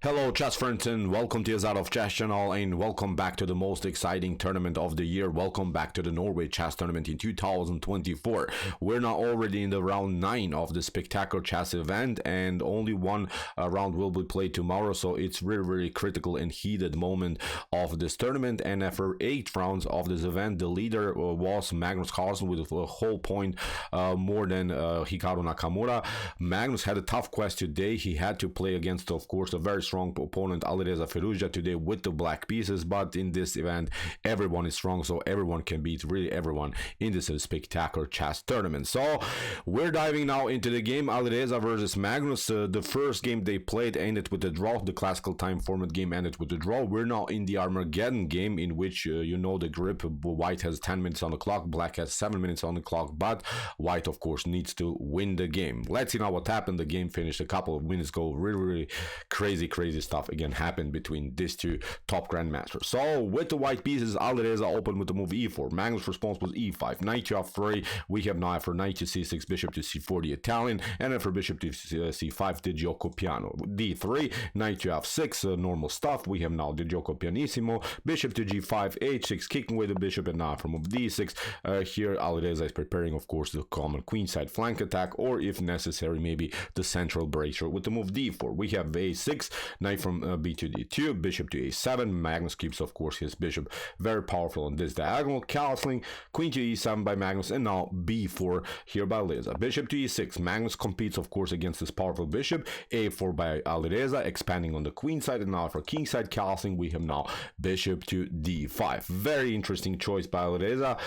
Hello chess friends and welcome to the Out of Chess channel and welcome back to the most exciting tournament of the year. Welcome back to the Norway Chess tournament in 2024. We're now already in the round 9 of the spectacular chess event and only one round will be played tomorrow, so it's really critical and heated moment of this tournament. And after 8 rounds of this event, the leader was Magnus Carlsen with a whole point more than Hikaru Nakamura. Magnus had a tough quest today. He had to play against, of course, a very strong opponent Alireza Firouzja today with the black pieces, but in this event everyone is strong, so everyone can beat really everyone in this spectacular chess tournament. So we're diving now into the game. Alireza versus Magnus. The first game they played ended with a draw. The classical time format game ended with a draw. We're now in the Armageddon game, in which you know the grip. White has 10 minutes on the clock, black has 7 minutes on the clock, but white of course needs to win the game. Let's see now what happened. The game finished a couple of minutes ago. Really crazy stuff again happened between these two top grandmasters. So with the white pieces, Alireza opened with the move e4. Magnus' response was e5, knight to f3. We have now after knight to c6, bishop to c4 the Italian, and after bishop to c5 the gioco piano. d3, knight to f6, normal stuff. We have now the gioco pianissimo, bishop to g5, h6, kicking away the bishop, and now from move d6. Here Alireza is preparing, of course, the common queenside flank attack, or if necessary maybe the central breakthrough with the move d4. We have a6, knight from b to d2, bishop to a7. Magnus keeps, of course, his bishop very powerful on this diagonal. Castling, queen to e7 by Magnus, and now b4 here by Alireza. Bishop to e6. Magnus competes, of course, against this powerful bishop. a4 by Alireza, expanding on the queen side, and now for king side castling, we have now bishop to d5. Very interesting choice by Alireza.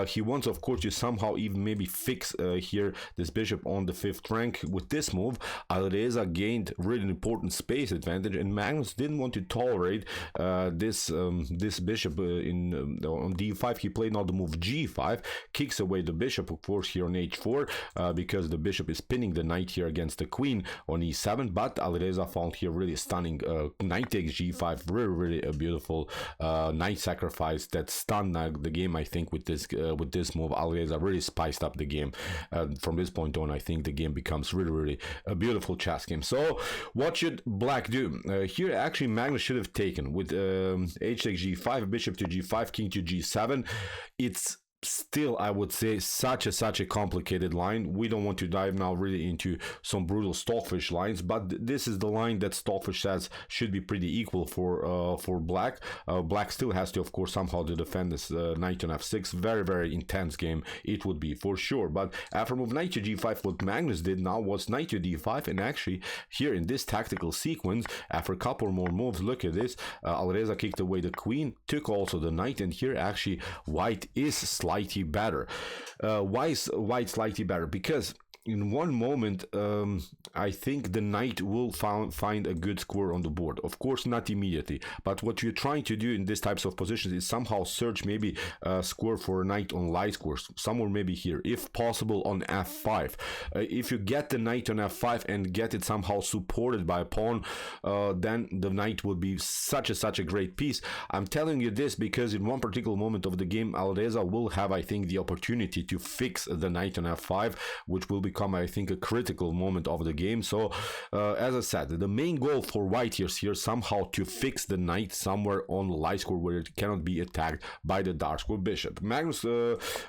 He wants, of course, to somehow even maybe fix here this bishop on the 5th rank. With this move, Alireza gained really important space advantage, and Magnus didn't want to tolerate this bishop on d5. He played now the move g5, kicks away the bishop, of course, here on h4, because the bishop is pinning the knight here against the queen on e7. But Alireza found here really stunning knight takes g5, really a beautiful knight sacrifice that stunned the game. I think with this move, Alireza really spiced up the game. From this point on, I think the game becomes really a beautiful chess game. So what should black do? Here actually Magnus should have taken with h takes g5, bishop to g5, king to g7. It's still, I would say, such a complicated line. We don't want to dive now really into some brutal Stockfish lines, but this is the line that Stockfish says should be pretty equal for black. Black still has to, of course, somehow to defend this knight on f6. Very intense game it would be for sure. But after move knight to g5, what Magnus did now was knight to d5, and actually here in this tactical sequence, after a couple more moves, look at this, Alireza kicked away the queen, took also the knight, and here actually white is slightly better. Why is white slightly better? Because in one moment, I think the knight will find a good square on the board. Of course, not immediately, but what you're trying to do in these types of positions is somehow search maybe a square for a knight on light squares, somewhere maybe here, if possible on f5. If you get the knight on f5 and get it somehow supported by a pawn, then the knight will be such a great piece. I'm telling you this because in one particular moment of the game, Alireza will have, I think, the opportunity to fix the knight on f5, which will become, I think, a critical moment of the game. So as I said, the main goal for white is here somehow to fix the knight somewhere on the light square where it cannot be attacked by the dark square bishop. Magnus,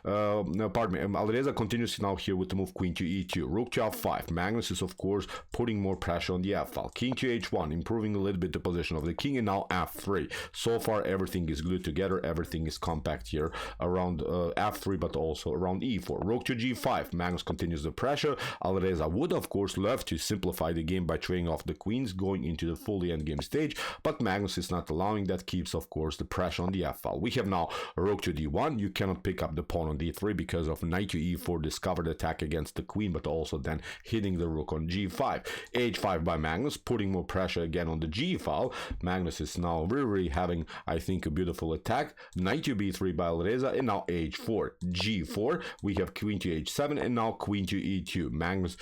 Alireza continues now here with the move queen to e2, rook to f5. Magnus is, of course, putting more pressure on the f file. King to h1, improving a little bit the position of the king, and now f3. So far everything is glued together, everything is compact here around f3, but also around e4. Rook to g5. Magnus continues the pressure. Alireza would, of course, love to simplify the game by trading off the queens, going into the fully endgame stage, but Magnus is not allowing that, keeps, of course, the pressure on the f file. We have now rook to d1. You cannot pick up the pawn on d3 because of knight to e4, discovered attack against the queen, but also then hitting the rook on g5. h5 by Magnus, putting more pressure again on the g file. Magnus is now really having, I think, a beautiful attack. Knight to b3 by Alireza, and now h4. g4. We have queen to h7, and now queen to e2. e2. Magnus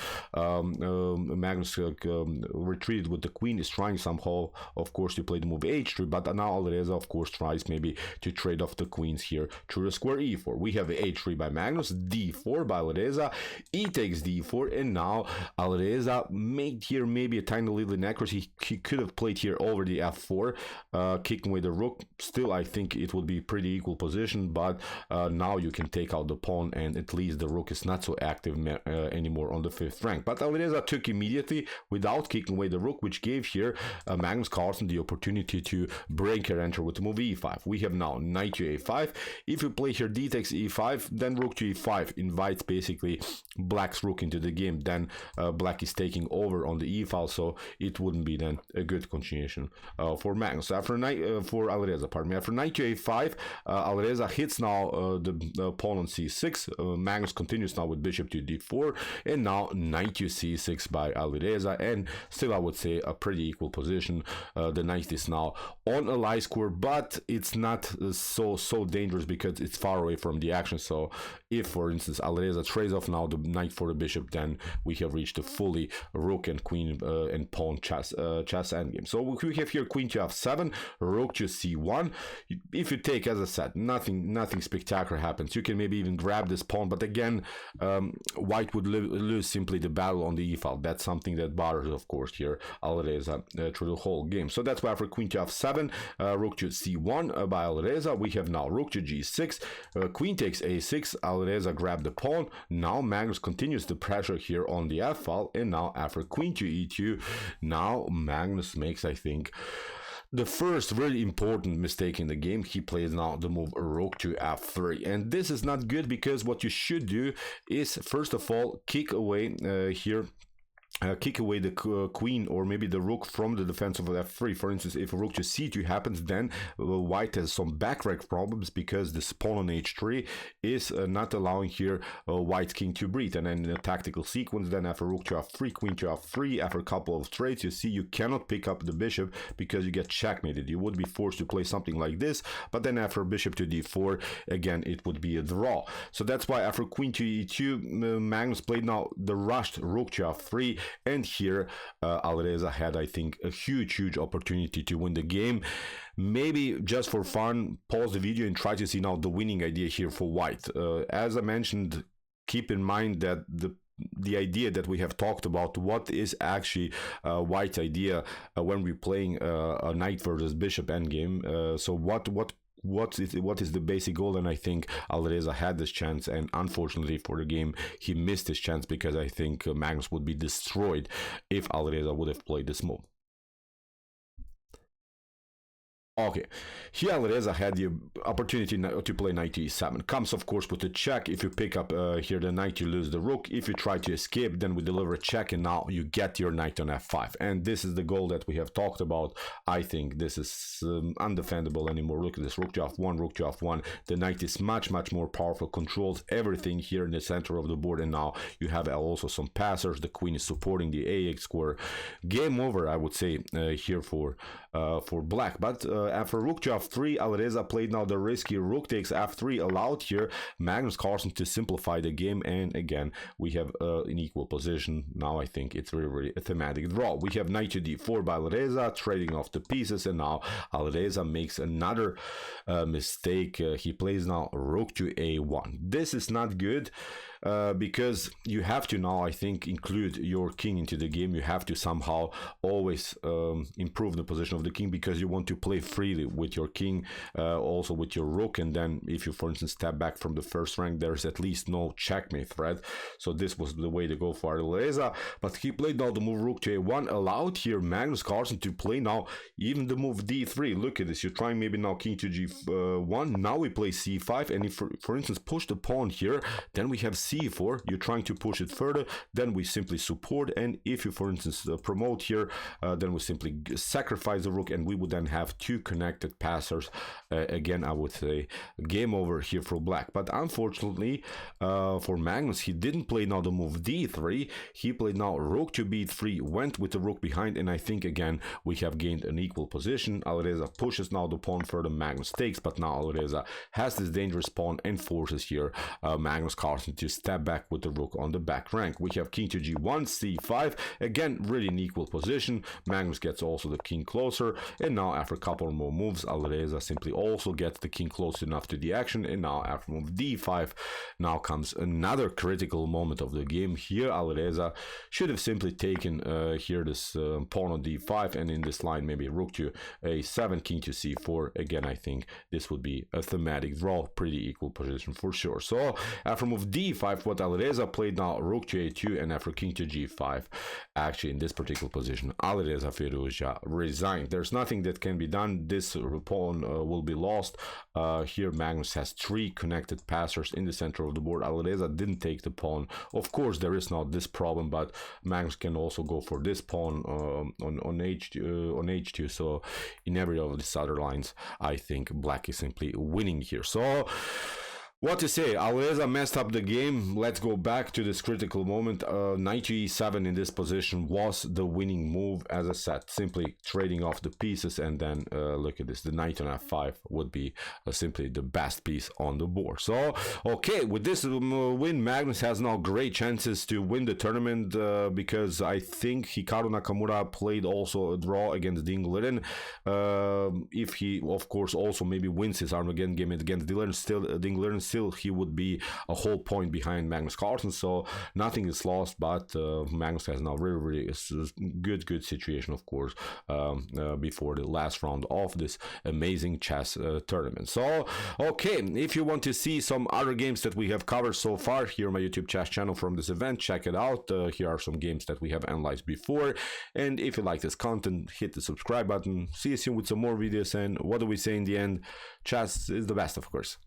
retreated with the queen, is trying somehow, of course, to play the move h3, but now Alireza, of course, tries maybe to trade off the queens here through the square e4. We have h3 by Magnus, d4 by Alireza, e takes d4, and now Alireza made here maybe a tiny little inaccuracy. He could have played here over the f4, kicking away the rook. Still, I think it would be pretty equal position, but now you can take out the pawn, and at least the rook is not so active anymore on the 5th rank. But Alireza took immediately without kicking away the rook, which gave here Magnus Carlsen the opportunity to break her enter with the move e5. We have now knight to a5. If you play here d takes e5, then rook to e5 invites basically black's rook into the game. Then black is taking over on the e file, so it wouldn't be then a good continuation for Magnus. After knight for Alireza, pardon me. After knight to a5, Alireza hits now the pawn on c6. Magnus continues now with bishop to d4, and now knight to c6 by Alireza, and still I would say a pretty equal position. The knight is now on a light square, but it's not so dangerous because it's far away from the action. So if, for instance, Alireza trades off now the knight for the bishop, then we have reached a fully rook and queen and pawn chess endgame. So we have here queen to f7, rook to c1. If you take, as I said, nothing spectacular happens. You can maybe even grab this pawn, but again, white would lose simply the battle on the e file. That's something that bothers, of course, here Alireza through the whole game. So that's why after queen to f7, rook to c1 by Alireza, we have now rook to g6, queen takes a6, Alireza grabbed the pawn. Now Magnus continues the pressure here on the f file, and now after queen to e2, now Magnus makes, I think, the first really important mistake in the game. He plays now the move rook to f3, and this is not good, because what you should do is first of all kick away here kick away the queen or maybe the rook from the defense of f3. For instance, if a rook to c2 happens, then white has some backrank problems because this pawn on h3 is not allowing here white's king to breathe. And then in a tactical sequence, then after rook to f3, queen to f3, after a couple of trades, you see you cannot pick up the bishop because you get checkmated. You would be forced to play something like this, but then after bishop to d4, again, it would be a draw. So that's why after queen to e2, Magnus played now the rushed rook to f3, and here Alireza had, I think, a huge opportunity to win the game. Maybe just for fun, pause the video and try to see now the winning idea here for white. As I mentioned, keep in mind that the idea that we have talked about, what is actually white's idea when we're playing a knight versus bishop endgame. So what is the basic goal? And I think Alireza had this chance, and unfortunately for the game, he missed his chance because I think Magnus would be destroyed if Alireza would have played this move. Okay, here Alireza had the opportunity to play knight to e7. Comes, of course, with a check. If you pick up here the knight, you lose the rook. If you try to escape, then we deliver a check, and now you get your knight on f5. And this is the goal that we have talked about. I think this is undefendable anymore. Look at this, rook to f1, rook to f1. The knight is much more powerful, controls everything here in the center of the board, and now you have also some passers. The queen is supporting the ax square. Game over, I would say, here for black. But after rook to f3, Alireza played now the risky rook takes f3, allowed here Magnus Carlsen to simplify the game, and again we have an equal position. Now I think it's really a thematic draw. We have knight to d4 by Alireza, trading off the pieces, and now Alireza makes another mistake. He plays now rook to a1. This is not good. Because you have to now, I think, include your king into the game. You have to somehow always improve the position of the king, because you want to play freely with your king, also with your rook, and then if you, for instance, step back from the first rank, there's at least no checkmate threat. So this was the way to go for Alireza, but he played now the move rook to a1, allowed here Magnus Carlsen to play now even the move d3. Look at this, you're trying maybe now king to g1, now we play c5, and if, for instance, push the pawn here, then we have c4, you're trying to push it further, then we simply support, and if you, for instance, promote here, then we simply sacrifice the rook, and we would then have two connected passers. Again, I would say game over here for black. But unfortunately for Magnus, he didn't play now the move d3, he played now rook to b3, went with the rook behind, and I think again we have gained an equal position. Alireza pushes now the pawn further, Magnus takes, but now Alireza has this dangerous pawn and forces here Magnus Carlsen to step back with the rook on the back rank. We have king to g1, c5, again really in equal position. Magnus gets also the king closer, and now after a couple more moves, Alireza simply also gets the king close enough to the action. And now after move d5, now comes another critical moment of the game. Here Alireza should have simply taken here this pawn on d5, and in this line maybe rook to a7, king to c4. Again, I think this would be a thematic draw, pretty equal position for sure. So after move d5, what Alireza played now, rook to a2, and after king to g5, actually in this particular position, Alireza Firouzja resigned. There's nothing that can be done. This pawn will be lost. Here Magnus has 3 connected passers in the center of the board. Alireza didn't take the pawn. Of course, there is not this problem, but Magnus can also go for this pawn on h2. So in every of these other lines, I think black is simply winning here. So what to say, Alireza messed up the game. Let's go back to this critical moment. Knight to e7 in this position was the winning move, as I said, simply trading off the pieces, and then look at this, the knight on f5 would be simply the best piece on the board. So okay, with this win, Magnus has now great chances to win the tournament, because I think Hikaru Nakamura played also a draw against Liren. If he of course also maybe wins his Armageddon game against Liren, still he would be a whole point behind Magnus Carlsen. So nothing is lost, but Magnus has now really good situation, of course, before the last round of this amazing chess tournament. So okay, if you want to see some other games that we have covered so far here on my YouTube chess channel from this event, check it out. Here are some games that we have analyzed before, and if you like this content, hit the subscribe button. See you soon with some more videos, and what do we say in the end? Chess is the best, of course.